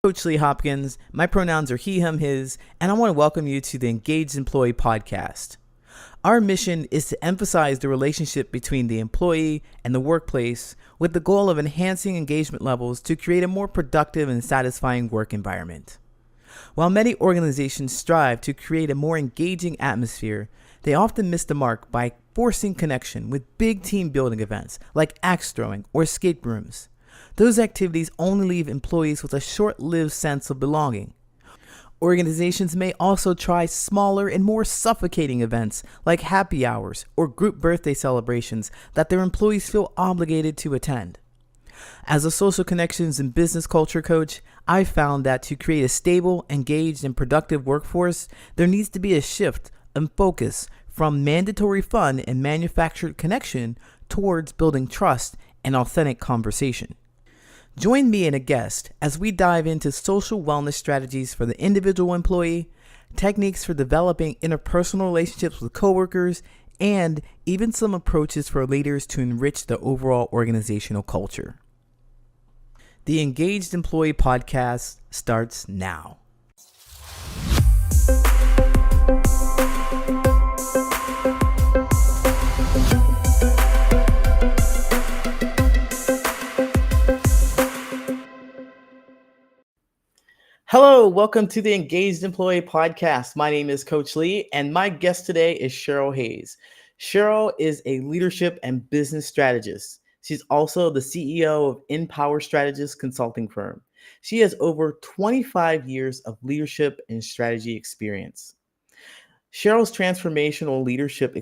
Coach Lee Hopkins. My pronouns are he, him, his, and I want to welcome you to the Engaged Employee Podcast. Our mission is to emphasize the relationship between the employee and the workplace with the goal of enhancing engagement levels to create a more productive and satisfying work environment. While many organizations strive to create a more engaging atmosphere, they often miss the mark by forcing connection with big team building events like axe throwing or escape rooms. Those activities only leave employees with a short-lived sense of belonging. Organizations may also try smaller and more suffocating events like happy hours or group birthday celebrations that their employees feel obligated to attend. As a social connections and business culture coach, I've found that to create a stable, engaged, and productive workforce, there needs to be a shift in focus from mandatory fun and manufactured connection towards building trust and authentic conversation. Join me and a guest as we dive into social wellness strategies for the individual employee, techniques for developing interpersonal relationships with coworkers, and even some approaches for leaders to enrich the overall organizational culture. The Engaged Employee Podcast starts now. Hello, welcome to the Engaged Employee Podcast. My name is Coach Lee, and my guest today is Cheryle Hays. Cheryle is a leadership and business strategist. She's also the CEO of InPower Strategist consulting firm. She has over 25 years of leadership and strategy experience. Cheryle's transformational leadership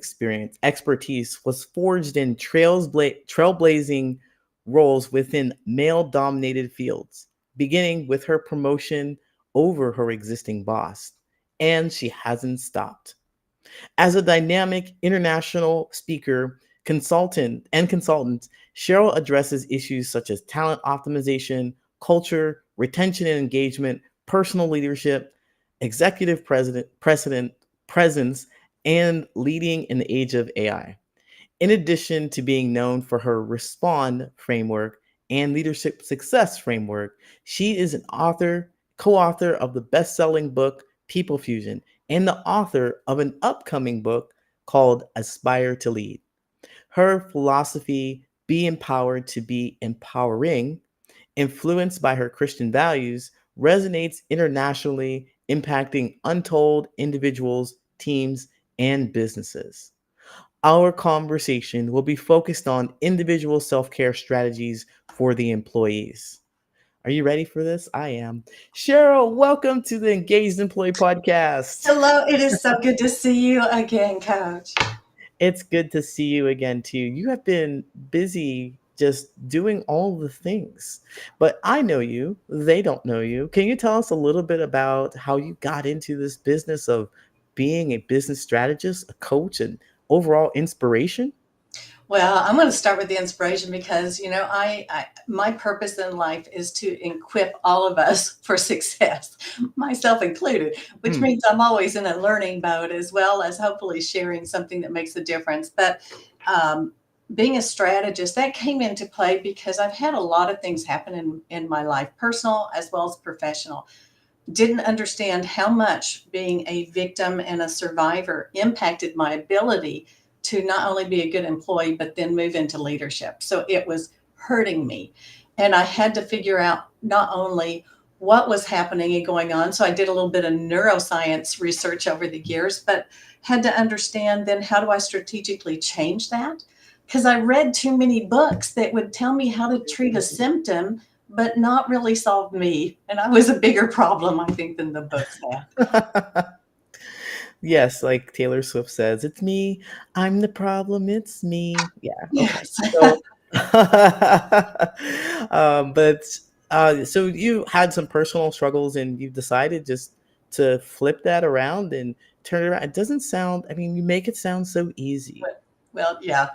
expertise was forged in trailblazing roles within male-dominated fields, beginning with her promotion over her existing boss, and she hasn't stopped. As a dynamic international speaker, consultant, Cheryle addresses issues such as talent optimization, culture, retention and engagement, personal leadership, executive presence, and leading in the age of AI. In addition to being known for her R.E.S.P.O.N.D framework and leadership success framework, she is an co-author of the best-selling book, People Fusion, and the author of an upcoming book called Aspire to Lead. Her philosophy, Be Empowered to Be Empowering, influenced by her Christian values, resonates internationally, impacting untold individuals, teams, and businesses. Our conversation will be focused on individual self-care strategies for the employees. Are you ready for this? I am. Cheryle, welcome to the Engaged Employee Podcast. Hello, it is so good to see you again, Coach. It's good to see you again, too. You have been busy just doing all the things, but I know you. They don't know you. Can you tell us a little bit about how you got into this business of being a business strategist, a coach, and overall inspiration? Well, I'm going to start with the inspiration because, my purpose in life is to equip all of us for success, myself included, which means I'm always in a learning mode as well as hopefully sharing something that makes a difference. But being a strategist, that came into play because I've had a lot of things happen in my life, personal as well as professional. Didn't understand how much being a victim and a survivor impacted my ability to not only be a good employee, but then move into leadership. So it was hurting me. And I had to figure out not only what was happening and going on. So I did a little bit of neuroscience research over the years, but had to understand then how do I strategically change that? Because I read too many books that would tell me how to treat a symptom, but not really solve me. And I was a bigger problem, I think, than the books have. Yes, like Taylor Swift says, it's me. I'm the problem. It's me. Yeah. Okay. Yes. So, so you had some personal struggles and you decided just to flip that around and turn it around. It doesn't sound, I mean, you make it sound so easy. Well, yeah,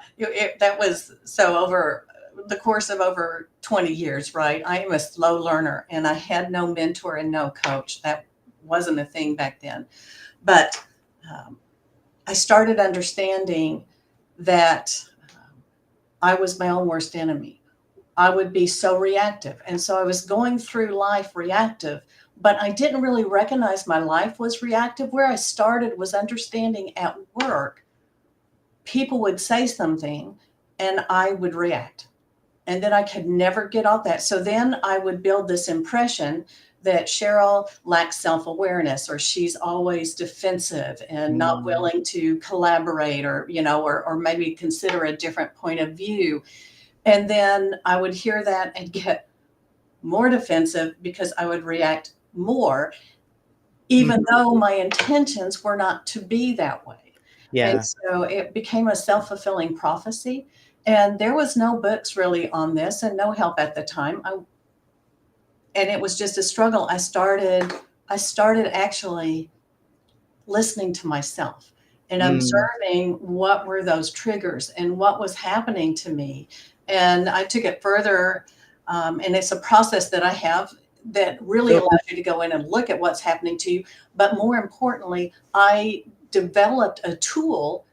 that was so over the course of over 20 years, right? I am a slow learner and I had no mentor and no coach. That wasn't a thing back then. But I started understanding that I was my own worst enemy. I would be so reactive. And so I was going through life reactive, but I didn't really recognize my life was reactive. Where I started was understanding at work, people would say something and I would react. And then I could never get off that. So then I would build this impression that Cheryl lacks self-awareness, or she's always defensive and not Mm. willing to collaborate, or, or maybe consider a different point of view. And then I would hear that and get more defensive because I would react more, even Mhm. though my intentions were not to be that way. And Yeah. so it became a self-fulfilling prophecy. And there was no books really on this and no help at the time. And it was just a struggle. I started actually listening to myself and Mm. observing what were those triggers and what was happening to me. And I took it further. And it's a process that I have that really So, allows you to go in and look at what's happening to you. But more importantly, I developed a tool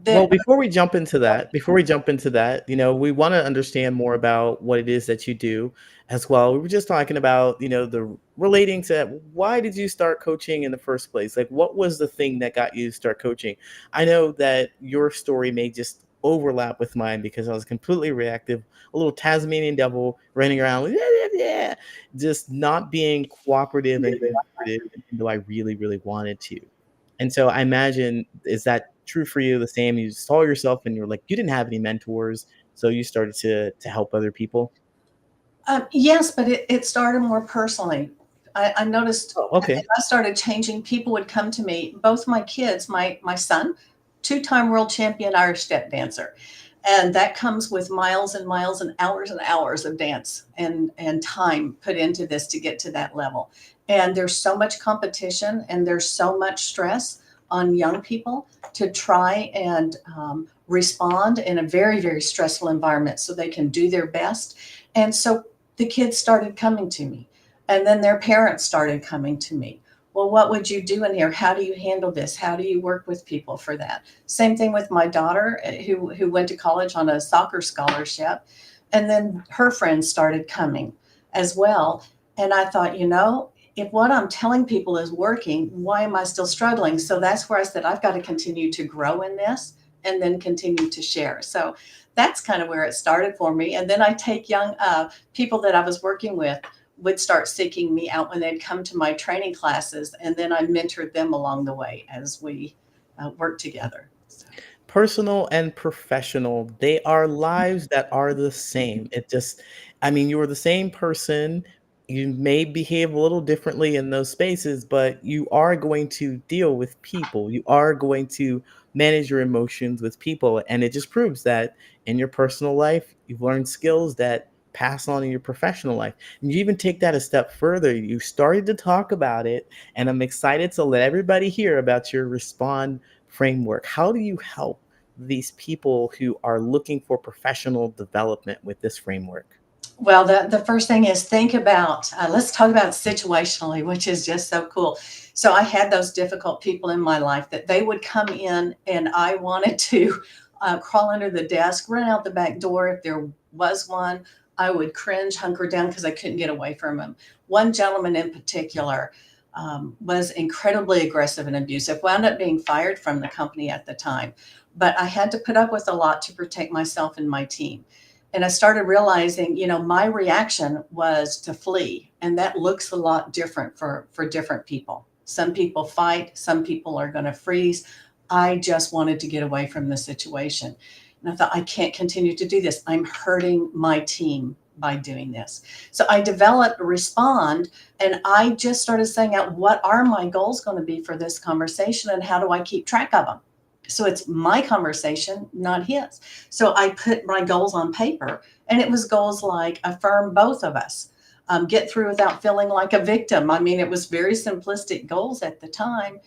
well, that, before we jump into that, we want to understand more about what it is that you do as well. We were just talking about, the relating to why did you start coaching in the first place? Like, what was the thing that got you to start coaching? I know that your story may just overlap with mine because I was completely reactive, a little Tasmanian devil running around, like, yeah, yeah, yeah, just not being cooperative and collaborative, even though I really, really wanted to. And so I imagine, is that true for you? The same, you saw yourself and you're like, you didn't have any mentors, so you started to help other people? yes, but it started more personally. I noticed Oh, as okay. I started changing, people would come to me, both my kids, my son, two-time world champion Irish step dancer. And that comes with miles and miles and hours of dance and time put into this to get to that level. And there's so much competition and there's so much stress on young people to try and respond in a very, very stressful environment so they can do their best. And so the kids started coming to me, and then their parents started coming to me. Well, what would you do in here? How do you handle this? How do you work with people for that? Same thing with my daughter, who went to college on a soccer scholarship, and then her friends started coming as well. And I thought, if what I'm telling people is working, why am I still struggling? So that's where I said, I've got to continue to grow in this and then continue to share. So that's kind of where it started for me. And then I take young people that I was working with would start seeking me out when they'd come to my training classes, and then I mentored them along the way as we worked together. So, Personal and professional, they are lives that are the same. It just, I mean, you are the same person. You may behave a little differently in those spaces, but you are going to deal with people. You are going to manage your emotions with people. And it just proves that in your personal life, you've learned skills that pass on in your professional life. And you even take that a step further. You started to talk about it, and I'm excited to let everybody hear about your respond framework. How do you help these people who are looking for professional development with this framework? well, the first thing is think about, let's talk about situationally, which is just so cool. So I had those difficult people in my life that they would come in and I wanted to crawl under the desk, run out the back door if there was one. I would cringe, hunker down because I couldn't get away from him. One gentleman in particular was incredibly aggressive and abusive, wound up being fired from the company at the time. But I had to put up with a lot to protect myself and my team. And I started realizing, my reaction was to flee. And that looks a lot different for different people. Some people fight, some people are going to freeze. I just wanted to get away from the situation. And I thought, I can't continue to do this. I'm hurting my team by doing this. So I developed Respond, and I just started saying out, what are my goals going to be for this conversation and how do I keep track of them? So it's my conversation, not his. So I put my goals on paper, and it was goals like affirm both of us, get through without feeling like a victim. I mean, it was very simplistic goals at the time,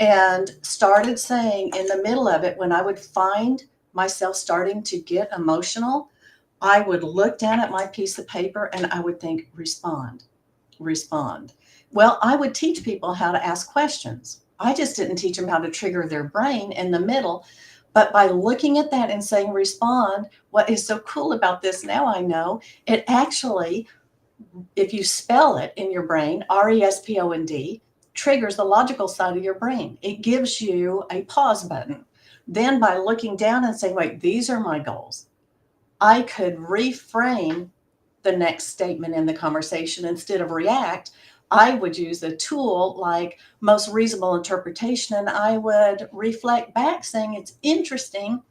and started saying in the middle of it, when I would find myself starting to get emotional, I would look down at my piece of paper and I would think, respond, respond. Well, I would teach people how to ask questions. I just didn't teach them how to trigger their brain in the middle. But by looking at that and saying respond, what is so cool about this now, I know, it actually, if you spell it in your brain, R.E.S.P.O.N.D, triggers the logical side of your brain. It gives you a pause button. Then by looking down and saying, wait, these are my goals, I could reframe the next statement in the conversation. Instead of react, I would use a tool like most reasonable interpretation, and I would reflect back saying, it's interesting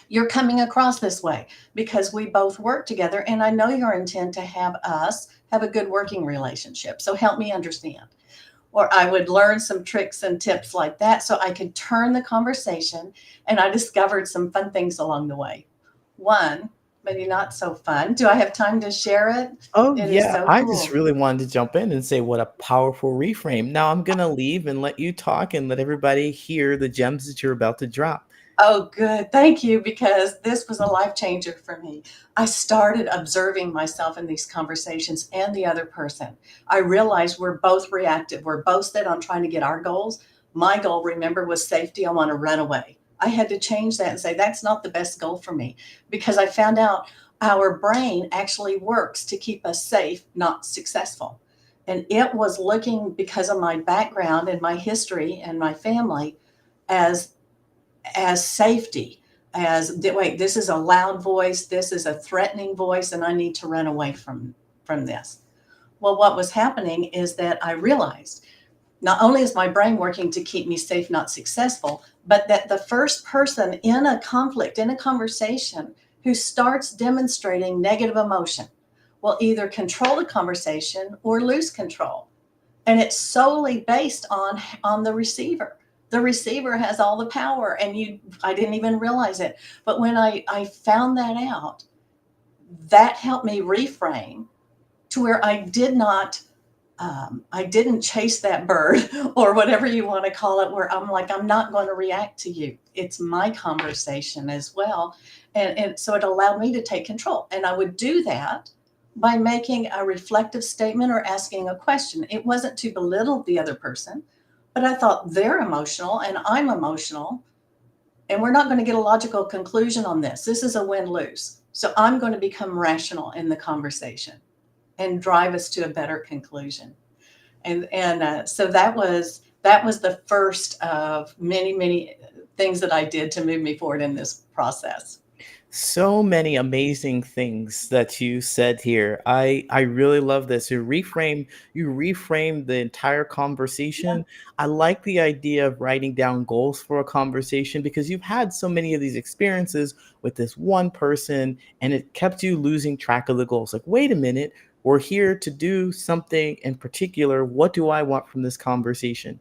you're coming across this way because we both work together, and I know your intent to have us have a good working relationship. So help me understand. Or I would learn some tricks and tips like that so I could turn the conversation. And I discovered some fun things along the way. One, maybe not so fun. Do I have time to share it? Oh, It is yeah. so I just cool. really wanted to jump in and say what a powerful reframe. Now I'm going to leave and let you talk and let everybody hear the gems that you're about to drop. Oh, good. Thank you, because this was a life changer for me. I started observing myself in these conversations and the other person. I realized we're both reactive. We're both set on trying to get our goals. My goal, remember, was safety. I want to run away. I had to change that and say, that's not the best goal for me, because I found out our brain actually works to keep us safe, not successful. And it was looking, because of my background and my history and my family, as safety, as wait, this is a loud voice, this is a threatening voice, and I need to run away from this. Well, what was happening is that I realized not only is my brain working to keep me safe, not successful, but that the first person in a conflict, in a conversation, who starts demonstrating negative emotion will either control the conversation or lose control. And it's solely based on the receiver. The receiver has all the power, and I didn't even realize it. But when I found that out, that helped me reframe to where I didn't chase that bird or whatever you want to call it, where I'm like, I'm not going to react to you. It's my conversation as well. And so it allowed me to take control. And I would do that by making a reflective statement or asking a question. It wasn't to belittle the other person, but I thought they're emotional and I'm emotional, and we're not going to get a logical conclusion on this. This is a win lose. So I'm going to become rational in the conversation and drive us to a better conclusion. And so that was the first of many things that I did to move me forward in this process. So many amazing things that you said here. I really love this. You reframe the entire Yeah, conversation. I like the idea of writing down goals for a conversation because you've had so many of these experiences with this one person and it kept you losing track of the goals. Like, wait a minute, we're here to do something in particular. What do I want from this conversation?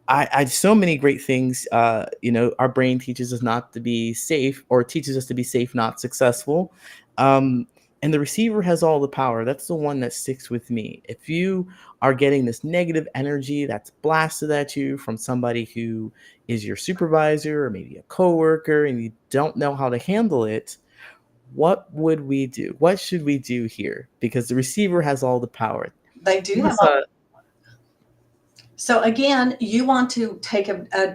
I so many great things. Our brain teaches us not to be safe, or teaches us to be safe, not successful. Um, and the receiver has all the power. That's the one that sticks with me. If you are getting this negative energy that's blasted at you from somebody who is your supervisor or maybe a coworker, and you don't know how to handle it, what would we do? What should we do here? Because the receiver has all the power. they do Give have us all. So again, you want to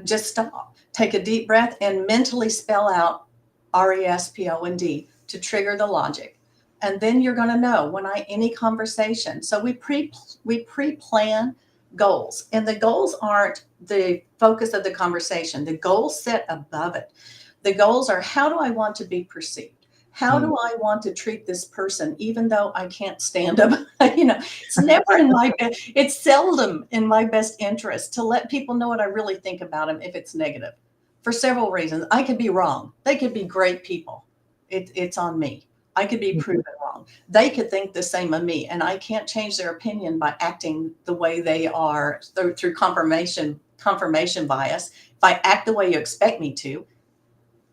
just stop, take a deep breath, and mentally spell out R.E.S.P.O.N.D to trigger the logic. And then you're going to know when any conversation. So we pre-plan goals, and the goals aren't the focus of the conversation. The goals sit above it. The goals are, how do I want to be perceived? How Mm, do I want to treat this person, even though I can't stand them? It's never it's seldom in my best interest to let people know what I really think about them if it's negative, for several reasons. I could be wrong. They could be great people. It's on me. I could be mhm, proven wrong. They could think the same of me, and I can't change their opinion by acting the way they are through confirmation bias. If I act the way you expect me to,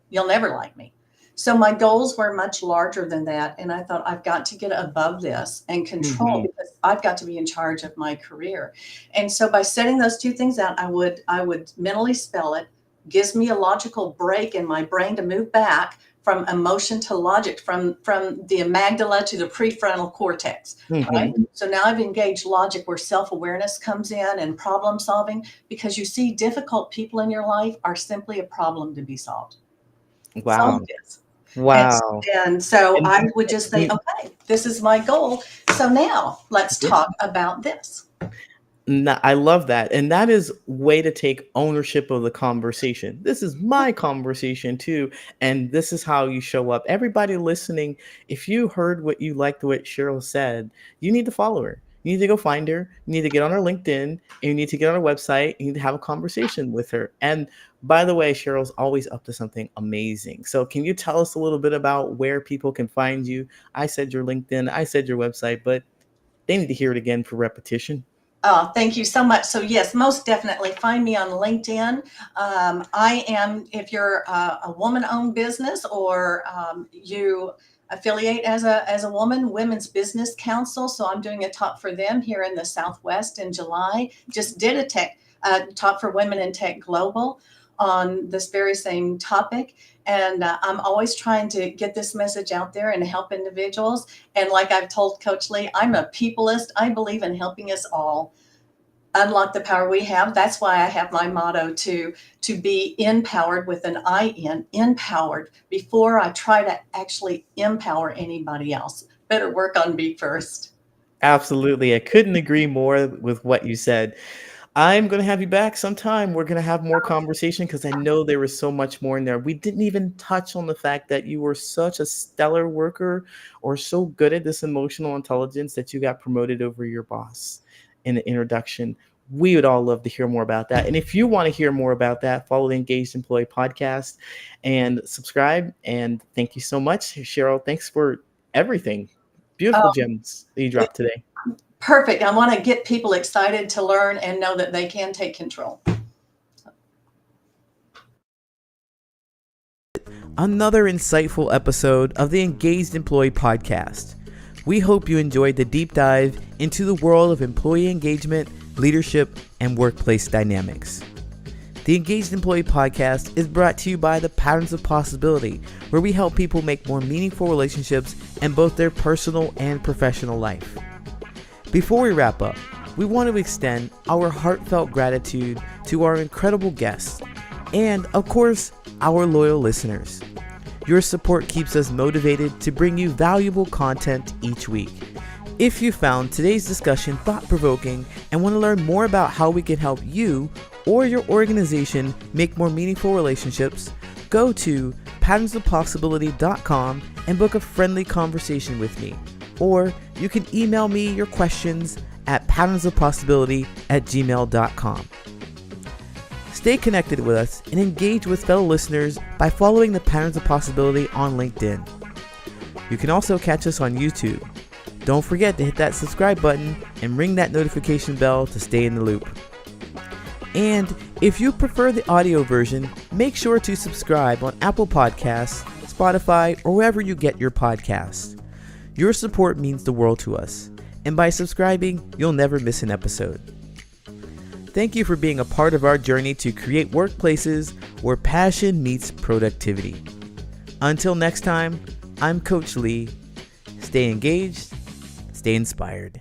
you'll never like me. So my goals were much larger than that. And I thought, I've got to get above this and control, mhm, because I've got to be in charge of my career. And so by setting those two things out, I would mentally spell it, gives me a logical break in my brain to move back from emotion to logic, from the amygdala to the prefrontal cortex, right? Mm-hmm. So now I've engaged logic where self-awareness comes in and problem solving, because you see, difficult people in your life are simply a problem to be solved. That's all Wow. it is. And, Wow. and so And I would just say, okay, this is my goal. So now let's yeah. talk about this. I love that. And that is way to take ownership of the conversation. This is my conversation too. And this is how you show up. Everybody listening, if you heard what you liked what Cheryl said, you need to follow her. You need to go find her. You need to get on her LinkedIn, and you need to get on her website. You need to have a conversation with her. And by the way, Cheryl's always up to something amazing. So can you tell us a little bit about where people can find you? I said your LinkedIn, I said your website, but they need to hear it again for repetition. Oh, thank you so much. So yes, most definitely find me on LinkedIn. I am, if you're a woman-owned business, or you affiliate as a woman, Women's Business Council. So I'm doing a talk for them here in the Southwest in July. Just did a talk for Women in Tech Global on this very same topic. And I'm always trying to get this message out there and help individuals. And like I've told Coach Lee, I'm a peopleist. I believe in helping us all unlock the power we have. That's why I have my motto to be empowered with an I-N, empowered, before I try to actually empower anybody else. Better work on me first. Absolutely. I couldn't agree more with what you said. I'm going to have you back sometime. We're going to have more conversation because I know there was so much more in there. We didn't even touch on the fact that you were such a stellar worker, or so good at this emotional intelligence, that you got promoted over your boss in the introduction. We would all love to hear more about that. And if you want to hear more about that, follow the Engaged Employee podcast and subscribe. And thank you so much, Cheryl. Thanks for everything. Beautiful gems that you dropped today. Perfect. I want to get people excited to learn and know that they can take control. Another insightful episode of the Engaged Employee podcast. We hope you enjoyed the deep dive into the world of employee engagement, leadership, and workplace dynamics. The Engaged Employee podcast is brought to you by the Patterns of Possibility, where we help people make more meaningful relationships in both their personal and professional life. Before we wrap up, we want to extend our heartfelt gratitude to our incredible guests and, of course, our loyal listeners. Your support keeps us motivated to bring you valuable content each week. If you found today's discussion thought-provoking and want to learn more about how we can help you or your organization make more meaningful relationships, go to patternsofpossibility.com and book a friendly conversation with me. Or you can email me your questions at patternsofpossibility@gmail.com. Stay connected with us and engage with fellow listeners by following the Patterns of Possibility on LinkedIn. You can also catch us on YouTube. Don't forget to hit that subscribe button and ring that notification bell to stay in the loop. And if you prefer the audio version, make sure to subscribe on Apple Podcasts, Spotify, or wherever you get your podcasts. Your support means the world to us, and by subscribing, you'll never miss an episode. Thank you for being a part of our journey to create workplaces where passion meets productivity. Until next time, I'm Coach Lee. Stay engaged, stay inspired.